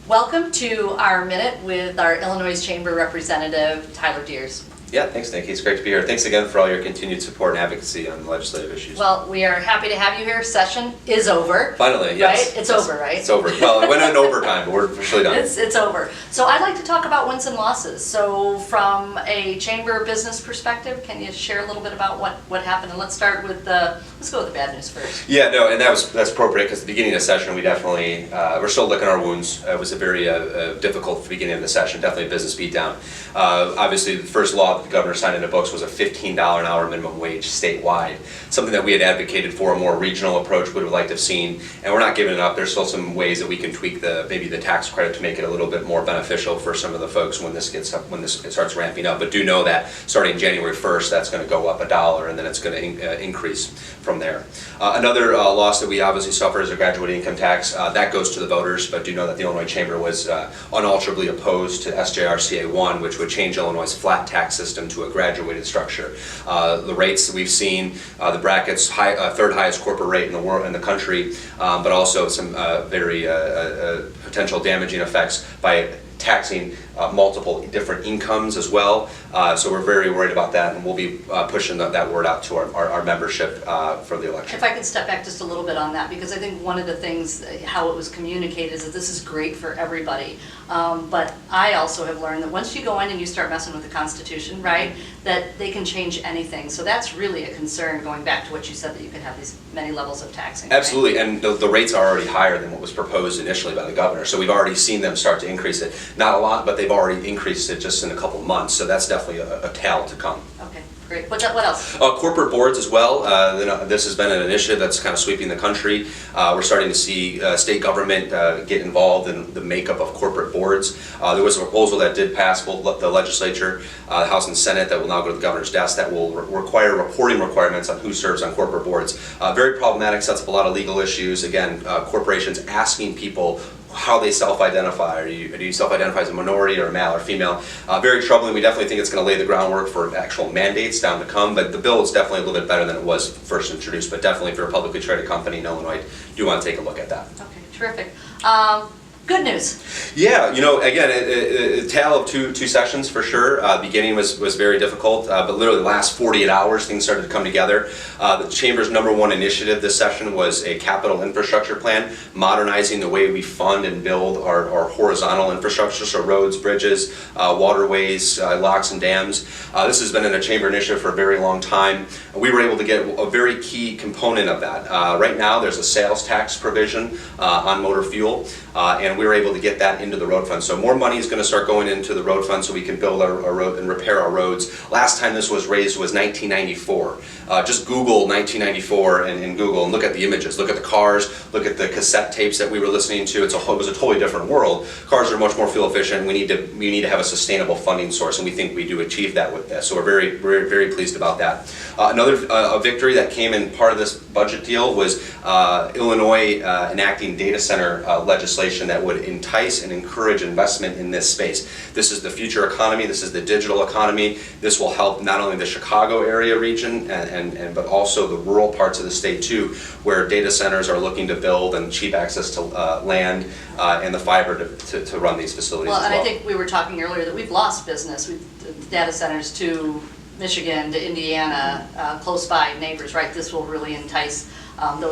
Welcome to our minute with our Illinois Chamber Representative, Tyler Deers. Yeah, thanks, Nikki. It's great to be here. Thanks again for all your continued support and advocacy on legislative issues. Well, we are happy to have you here. Session is over. Finally, yes. Right? It's over, right? It's over. Well, it went into overtime, but we're officially done. It's over. So I'd like to talk about wins and losses. So from a chamber business perspective, can you share a little bit about what happened? And let's start with let's go with the bad news first. Yeah, no, and that's appropriate because at the beginning of the session, we definitely, we're still licking our wounds. It was a very difficult beginning of the session, definitely a business beatdown. Obviously, the first law that the governor signed into books was a $15 an hour minimum wage statewide, something that we had advocated for, a more regional approach would have liked to have seen, and we're not giving it up. There's still some ways that we can tweak maybe the tax credit to make it a little bit more beneficial for some of the folks when this starts ramping up. But do know that starting January 1st, that's going to go up $1, and then it's going to increase from there. Another loss that we obviously suffer is a graduate income tax. That goes to the voters, but do know that the Illinois Chamber was unalterably opposed to SJRCA 1, which would change Illinois' flat tax system to a graduated structure. The rates that we've seen, the brackets, third highest corporate rate in the world, in the country, but also some very potential damaging effects by taxing multiple different incomes as well. So we're very worried about that, and we'll be pushing that word out to our membership for the election. If I could step back just a little bit on that, because I think one of the things, how it was communicated, is that this is great for everybody. But I also have learned that once you go in and you start messing with the Constitution, right, that they can change anything. So that's really a concern, going back to what you said, that you could have these many levels of taxing. Absolutely, right? and the rates are already higher than what was proposed initially by the governor. So we've already seen them start to increase it. Not a lot, but they've already increased it just in a couple of months. So that's definitely a tale to come. Okay, great. What else? Corporate boards as well. This has been an initiative that's kind of sweeping the country. We're starting to see state government get involved in the makeup of corporate boards. There was a proposal that did pass both the legislature, the House and Senate, that will now go to the governor's desk, that will require reporting requirements on who serves on corporate boards. Very problematic, sets up a lot of legal issues. Again, corporations asking people how they self-identify. Do you self-identify as a minority or a male or female? Very troubling. We definitely think it's going to lay the groundwork for actual mandates down to come, but the bill is definitely a little bit better than it was first introduced. But definitely, if you're a publicly traded company in Illinois, do want to take a look at that. Okay, terrific. Good news. Yeah, again, a tale of two sessions for sure. Beginning was very difficult, but literally the last 48 hours things started to come together. The Chamber's #1 initiative this session was a capital infrastructure plan, modernizing the way we fund and build our horizontal infrastructure, so roads, bridges, waterways, locks and dams. This has been in a Chamber initiative for a very long time. We were able to get a very key component of that. Right now there's a sales tax provision on motor fuel, and we were able to get that into the road fund. So more money is going to start going into the road fund so we can build our road and repair our roads. Last time this was raised was 1994. Just Google 1994 and Google and look at the images. Look at the cars, look at the cassette tapes that we were listening to. It was a totally different world. Cars are much more fuel efficient. We need to have a sustainable funding source, and we think we do achieve that with this. So we're very pleased about that. Another victory that came in part of this budget deal was Illinois enacting data center legislation that would entice and encourage investment in this space. This is the future economy. This is the digital economy. This will help not only the Chicago area region but also the rural parts of the state too, where data centers are looking to build, and cheap access to land and the fiber to run these facilities. Well, as and well. I think we were talking earlier that we've lost business. Data centers to Michigan, to Indiana, close by neighbors, right? This will really entice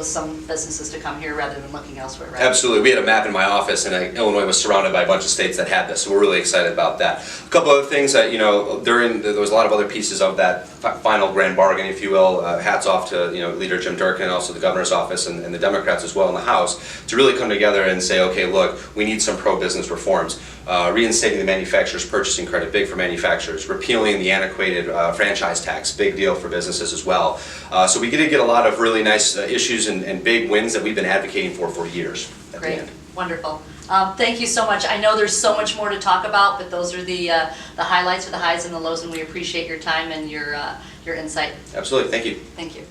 some businesses to come here rather than looking elsewhere, right? Absolutely. We had a map in my office, and Illinois was surrounded by a bunch of states that had this, so we're really excited about that. A couple other things that, there was a lot of other pieces of that final grand bargain, if you will. Hats off to, Leader Jim Durkin, and also the governor's office and the Democrats as well in the House, to really come together and say, okay, look, we need some pro-business reforms. Reinstating the manufacturer's purchasing credit, big for manufacturers. Repealing the antiquated franchise tax, big deal for businesses as well. So we get a lot of really nice issues and big wins that we've been advocating for years at the end. Wonderful. Thank you so much. I know there's so much more to talk about, but those are the highlights, or the highs and the lows, and we appreciate your time and your insight. Absolutely. Thank you. Thank you.